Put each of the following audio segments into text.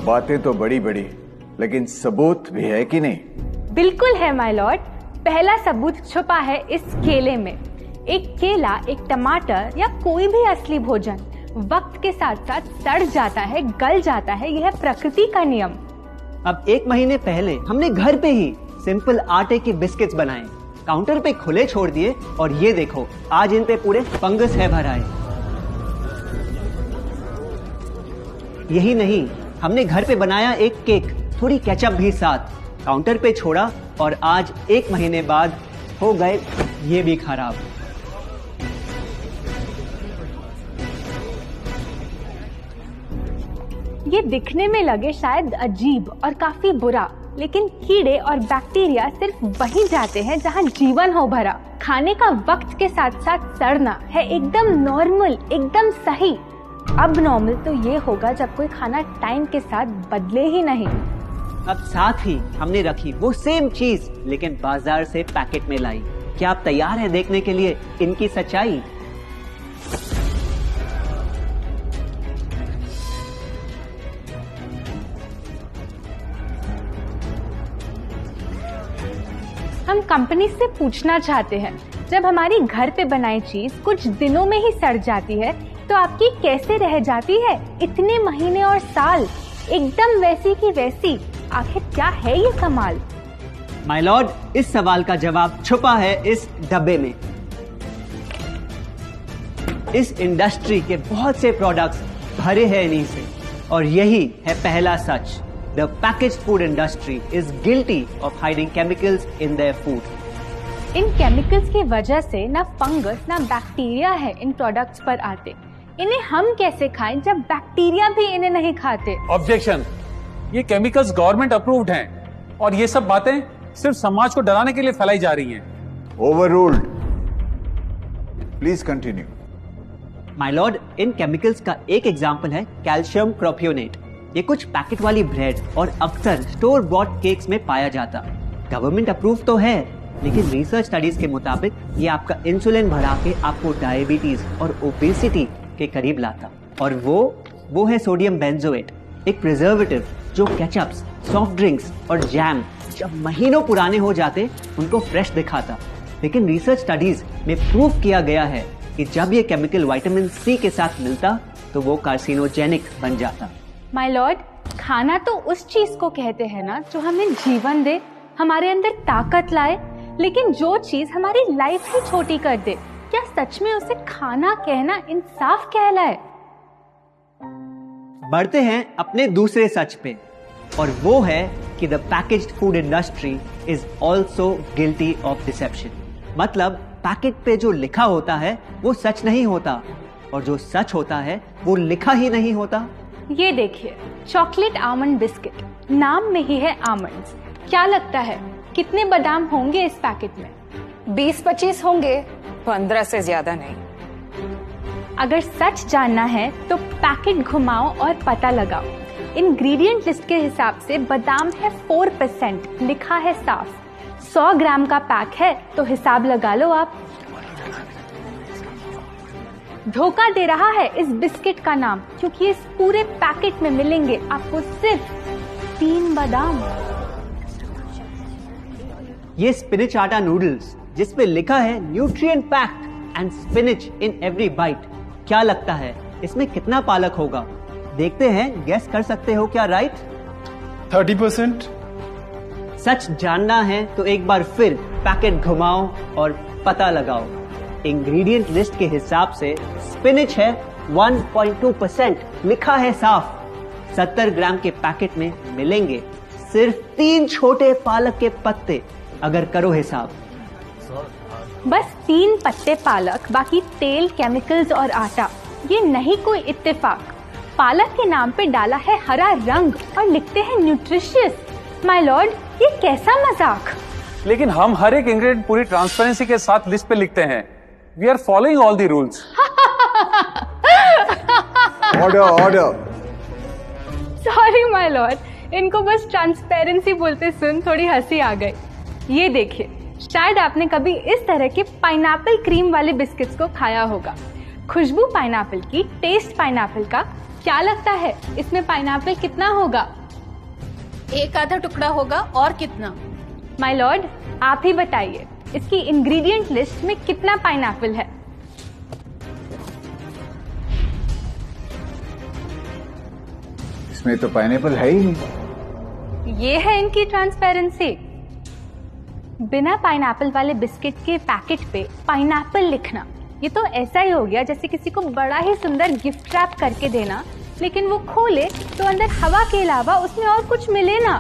बातें तो बड़ी बड़ी, लेकिन सबूत भी है कि नहीं? बिल्कुल है माय लॉर्ड। पहला सबूत छुपा है इस केले में। एक केला, एक टमाटर या कोई भी असली भोजन वक्त के साथ साथ सड़ जाता है, गल जाता है। यह प्रकृति का नियम। अब 1 महीने पहले हमने घर पे ही सिंपल आटे की बिस्किट्स बनाए, काउंटर पे खुले छोड़ दिए और ये देखो आज इन पे पूरे फंगस है भर आए। यही नहीं, हमने घर पे बनाया एक केक, थोड़ी केचप भी साथ, काउंटर पे छोड़ा और आज 1 महीने बाद हो गए ये भी खराब। ये दिखने में लगे शायद अजीब और काफी बुरा, लेकिन कीड़े और बैक्टीरिया सिर्फ वहीं जाते हैं जहां जीवन हो भरा। खाने का वक्त के साथ साथ सड़ना है एकदम नॉर्मल, एकदम सही। अब नॉर्मल तो ये होगा जब कोई खाना टाइम के साथ बदले ही नहीं। अब साथ ही हमने रखी वो सेम चीज, लेकिन बाजार से पैकेट में लाई। क्या आप तैयार हैं देखने के लिए इनकी सच्चाई? हम कंपनी से पूछना चाहते हैं, जब हमारी घर पे बनाई चीज कुछ दिनों में ही सड़ जाती है तो आपकी कैसे रह जाती है इतने महीने और साल, एकदम वैसी की वैसी? आखिर क्या है ये कमाल? माय लॉर्ड, इस सवाल का जवाब छुपा है इस डब्बे में। इस इंडस्ट्री के बहुत से प्रोडक्ट्स भरे हैं इन्हीं से, और यही है पहला सच। The packaged food industry is guilty of hiding chemicals in their food. In chemicals की वजह से ना फंगस ना बैक्टीरिया है इन प्रोडक्ट्स पर आते। इन्हें हम कैसे खाएं जब बैक्टीरिया भी इन्हें नहीं खाते? ऑब्जेक्शन, ये केमिकल्स गवर्नमेंट अप्रूव्ड हैं और ये सब बातें सिर्फ समाज को डराने के लिए फैलाई जा रही हैं। Overruled. Please continue. My Lord, in chemicals का एक एग्जांपल है कैल्शियम प्रोपियोनेट। ये कुछ पैकेट वाली ब्रेड और अक्सर स्टोर बॉट केक्स में पाया जाता। गवर्नमेंट अप्रूव तो है, लेकिन रिसर्च स्टडीज के मुताबिक ये आपका इंसुलिन बढ़ा के आपको डायबिटीज और ओबेसिटी के करीब लाता। और वो है सोडियम बेंजोएट, एक प्रिजर्वेटिव जो केचप्स, सॉफ्ट ड्रिंक्स और जैम जब महीनों पुराने हो जाते उनको फ्रेश दिखाता। लेकिन रिसर्च स्टडीज में प्रूव किया गया है कि जब ये केमिकल विटामिन सी के साथ मिलता तो वो कार्सिनोजेनिक बन जाता। माय लॉर्ड, खाना तो उस चीज को कहते हैं ना जो हमें जीवन दे, हमारे अंदर ताकत लाए, लेकिन जो चीज हमारी लाइफ ही छोटी कर दे, क्या सच में उसे खाना कहना इंसाफ कहलाए? बढ़ते हैं अपने दूसरे सच पे, और वो है कि the packaged food industry is also guilty of deception. मतलब पैकेट पे जो लिखा होता है वो सच नहीं होता, और जो सच होता है वो लिखा ही नहीं होता। ये देखिए, चॉकलेट आमंड बिस्किट, नाम में ही है आमंड्स। क्या लगता है कितने बादाम होंगे इस पैकेट में? 20-25 होंगे, 15 से ज्यादा नहीं। अगर सच जानना है तो पैकेट घुमाओ और पता लगाओ। इंग्रेडिएंट लिस्ट के हिसाब से बादाम है 4%, लिखा है साफ। 100 ग्राम का पैक है तो हिसाब लगा लो आप। धोखा दे रहा है इस बिस्किट का नाम, क्योंकि इस पूरे पैकेट में मिलेंगे आपको सिर्फ 3 बादाम। ये स्पिनच आटा नूडल्स जिसपे लिखा है nutrient packed and spinach in every bite. क्या लगता है इसमें कितना पालक होगा? देखते हैं, गेस कर सकते हो क्या राइट? 30%। सच जानना है तो एक बार फिर पैकेट घुमाओ और पता लगाओ। इंग्रेडिएंट लिस्ट के हिसाब से स्पिनच है 1.2%, लिखा है साफ। 70 ग्राम के पैकेट में मिलेंगे सिर्फ 3 छोटे पालक के पत्ते, अगर करो हिसाब। बस 3 पत्ते पालक, बाकी तेल, केमिकल्स और आटा। ये नहीं कोई इत्तेफाक। पालक के नाम पे डाला है हरा रंग और लिखते हैं न्यूट्रिशियस। माय लॉर्ड, ये कैसा मजाक? लेकिन हम हर एक इंग्रेडिएंट पूरी ट्रांसपेरेंसी के साथ लिस्ट पे लिखते हैं। We are following all the rules. Order. Sorry my lord, इनको बस ट्रांसपेरेंसी बोलते सुन थोड़ी हंसी आ गई। ये देखिए, शायद आपने कभी इस तरह के पाइनएप्पल क्रीम वाले बिस्किट्स को खाया होगा। खुशबू पाइनएप्पल की, टेस्ट पाइनएप्पल का, क्या लगता है इसमें पाइनएप्पल कितना होगा? एक आधा टुकड़ा होगा, और कितना? माय लॉर्ड, आप ही बताइए, इसकी इंग्रेडिएंट लिस्ट में कितना पाइनएप्पल है? इसमें तो पाइनएप्पल है ही नहीं। ये है इनकी ट्रांसपेरेंसी। बिना पाइनएप्पल वाले बिस्किट के पैकेट पे पाइनएप्पल लिखना, ये तो ऐसा ही हो गया जैसे किसी को बड़ा ही सुंदर गिफ्ट रैप करके देना, लेकिन वो खोले तो अंदर हवा के अलावा उसमें और कुछ मिले ना।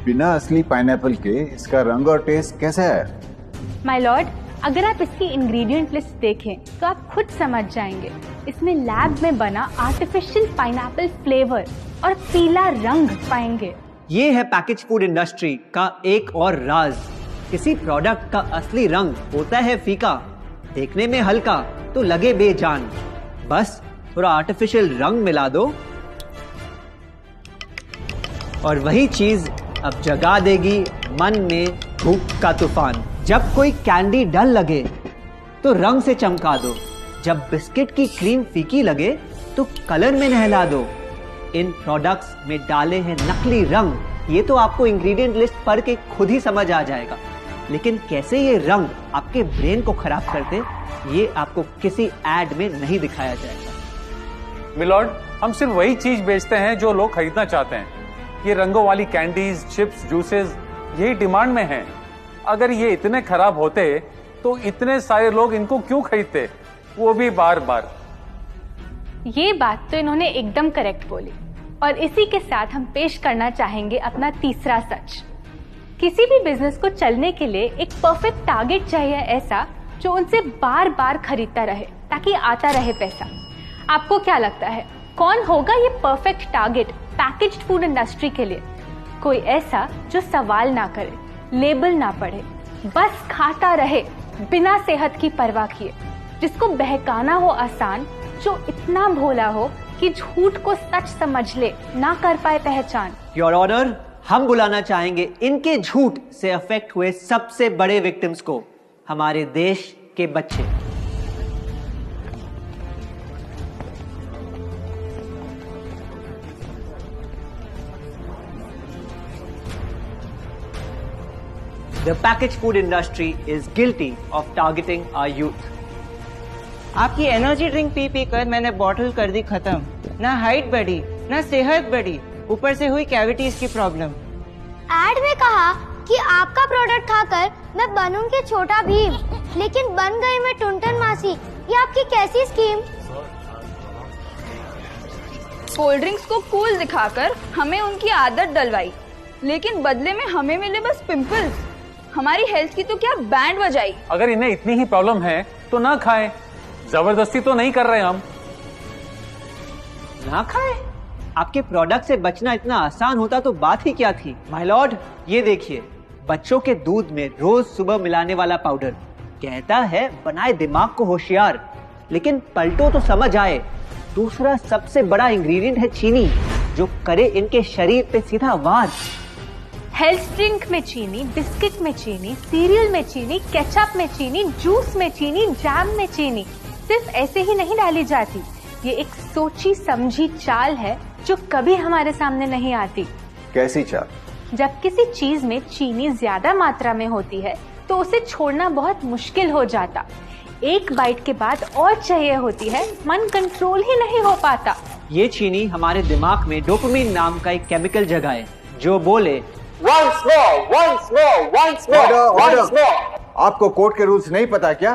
बिना असली पाइनएप्पल के इसका रंग और टेस्ट कैसा है? माय लॉर्ड, अगर आप इसकी इंग्रेडिएंट लिस्ट देखें तो आप खुद समझ जाएंगे। इसमें लैब में बना आर्टिफिशियल पाइनएप्पल फ्लेवर और पीला रंग पाएंगे। ये है पैकेज फूड इंडस्ट्री का एक और राज। किसी प्रोडक्ट का असली रंग होता है फीका, देखने में हल्का तो लगे बेजान। बस थोड़ा आर्टिफिशियल रंग मिला दो और वही चीज अब जगा देगी मन में भूख का तूफान। जब कोई कैंडी डल लगे तो रंग से चमका दो, जब बिस्किट की क्रीम फीकी लगे तो कलर में नहला दो। इन प्रोडक्ट्स में डाले हैं नकली रंग, ये तो आपको इंग्रेडिएंट लिस्ट पढ़ के खुद ही समझ आ जाएगा, लेकिन कैसे ये रंग आपके ब्रेन को खराब करते, ये आपको किसी एड में नहीं दिखाया जाएगा। मिलॉर्ड, हम सिर्फ वही चीज बेचते हैं जो लोग खरीदना चाहते हैं। ये रंगों वाली कैंडीज, चिप्स, जूसेस यही डिमांड में हैं। अगर ये इतने खराब होते तो इतने सारे लोग इनको क्यों खरीदते, वो भी बार बार। ये बात तो इन्होंने एकदम करेक्ट बोली, और इसी के साथ हम पेश करना चाहेंगे अपना तीसरा सच। किसी भी बिजनेस को चलने के लिए एक परफेक्ट टारगेट चाहिए, ऐसा जो उनसे बार बार खरीदता रहे ताकि आता रहे पैसा। आपको क्या लगता है कौन होगा ये perfect target packaged food industry के लिए? कोई ऐसा जो सवाल ना करे, लेबल ना पढ़े, बस खाता रहे बिना सेहत की परवाह किए, जिसको बहकाना हो आसान, जो इतना भोला हो कि झूठ को सच समझ ले, ना कर पाए पहचान। योर ऑनर, हम बुलाना चाहेंगे इनके झूठ से अफेक्ट हुए सबसे बड़े विक्टिम्स को, हमारे देश के बच्चे। The packaged food industry is guilty of targeting our youth. आपकी एनर्जी ड्रिंक पी पी कर मैंने बॉटल कर दी खत्म। ना हाइट बढ़ी, ना सेहत बढ़ी, ऊपर से हुई कैविटीज की प्रॉब्लम। एड में कहा कि आपका प्रोडक्ट खाकर मैं बनूंगी छोटा भीम, लेकिन बन गई मैं टुनटन मासी। ये आपकी कैसी स्कीम? कोल्ड ड्रिंक्स को कूल दिखाकर हमें उनकी आदत डलवाई, लेकिन बदले में हमें मिले बस पिंपल्स। हमारी हेल्थ की तो क्या बैंड बजाई। अगर इन्हें इतनी ही प्रॉब्लम है तो ना खाएं, जबरदस्ती तो नहीं कर रहे हम। ना खाएं? आपके प्रोडक्ट से बचना इतना आसान होता तो बात ही क्या थी। माय लॉर्ड, ये देखिए, बच्चों के दूध में रोज सुबह मिलाने वाला पाउडर कहता है बनाए दिमाग को होशियार, लेकिन पलटो तो समझ आए। दूसरा सबसे बड़ा इंग्रेडिएंट है चीनी, जो करे इनके शरीर पे सीधा वार। हेल्थ ड्रिंक में चीनी, बिस्किट में चीनी, सीरियल में चीनी, केचप में चीनी, जूस में चीनी, जैम में चीनी सिर्फ ऐसे ही नहीं डाली जाती। ये एक सोची समझी चाल है जो कभी हमारे सामने नहीं आती। कैसी चाल? जब किसी चीज में चीनी ज्यादा मात्रा में होती है तो उसे छोड़ना बहुत मुश्किल हो जाता। एक बाइट के बाद और चाहिए होती है, मन कंट्रोल ही नहीं हो पाता। ये चीनी हमारे दिमाग में डोपामिन नाम का एक केमिकल जगाए, जो बोले Once more, once more, once more, once more. आपको कोर्ट के रूल्स नहीं पता क्या?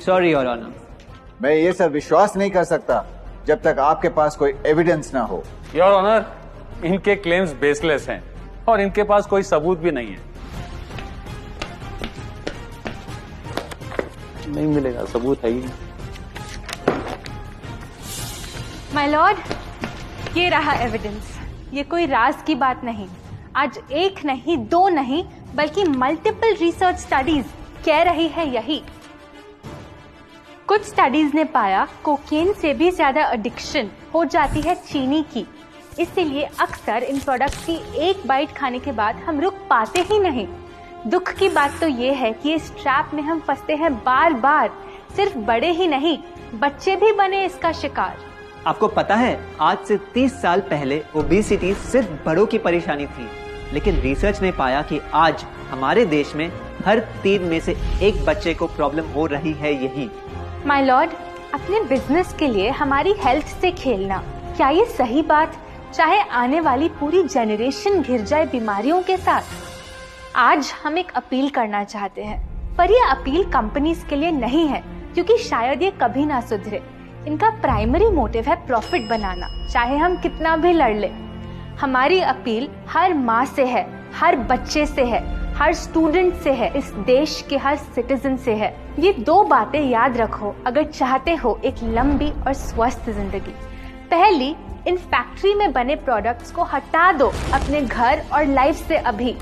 Sorry your honour. मैं ये सब विश्वास नहीं कर सकता जब तक आपके पास कोई एविडेंस ना हो। योर ऑनर, इनके क्लेम्स बेसलेस हैं और इनके पास कोई सबूत भी नहीं है। नहीं मिलेगा, सबूत है ही नहीं। माय लॉर्ड, ये रहा एविडेंस। ये कोई राज की बात नहीं। आज एक नहीं, दो नहीं, बल्कि मल्टीपल रिसर्च स्टडीज कह रही है यही। कुछ स्टडीज ने पाया कोकेन से भी ज्यादा एडिक्शन हो जाती है चीनी की। इसीलिए अक्सर इन प्रोडक्ट्स की एक बाइट खाने के बाद हम रुक पाते ही नहीं। दुख की बात तो ये है कि इस ट्रैप में हम फंसते हैं बार बार। सिर्फ बड़े ही नहीं, बच्चे भी बने इसका शिकार। आपको पता है आज से 30 साल पहले ओबेसिटी सिर्फ बड़ों की परेशानी थी, लेकिन रिसर्च ने पाया कि आज हमारे देश में हर 3 में से 1 बच्चे को प्रॉब्लम हो रही है यही। माय लॉर्ड, अपने बिजनेस के लिए हमारी हेल्थ से खेलना, क्या ये सही बात, चाहे आने वाली पूरी जनरेशन घिर जाए बीमारियों के साथ? आज हम एक अपील करना चाहते हैं, पर ये अपील कंपनीज के लिए नहीं है, क्योंकि शायद ये कभी ना सुधरे। इनका प्राइमरी मोटिव है प्रॉफिट बनाना, चाहे हम कितना भी लड़ ले। हमारी अपील हर माँ से है, हर बच्चे से है, हर स्टूडेंट से है, इस देश के हर सिटीजन से है। ये 2 बातें याद रखो अगर चाहते हो एक लंबी और स्वस्थ जिंदगी। पहली, इन फैक्ट्री में बने प्रोडक्ट्स को हटा दो अपने घर और लाइफ से अभी।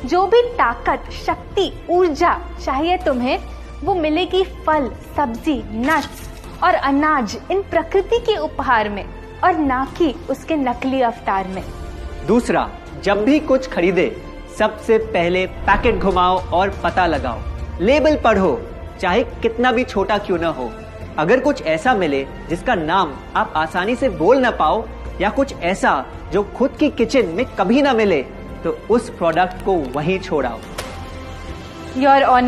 जो भी ताकत, शक्ति, ऊर्जा चाहिए तुम्हें, वो मिलेगी फल, सब्जी, नट्स और अनाज इन प्रकृति के उपहार में, और ना कि उसके नकली अवतार में। दूसरा, जब भी कुछ खरीदे सबसे पहले पैकेट घुमाओ और पता लगाओ, लेबल पढ़ो, चाहे कितना भी छोटा क्यों ना हो। अगर कुछ ऐसा मिले जिसका नाम आप आसानी से बोल ना पाओ, या कुछ ऐसा जो खुद की किचन में कभी ना मिले, तो उस प्रोडक्ट को वहीं छोड़ाओ। Your honour,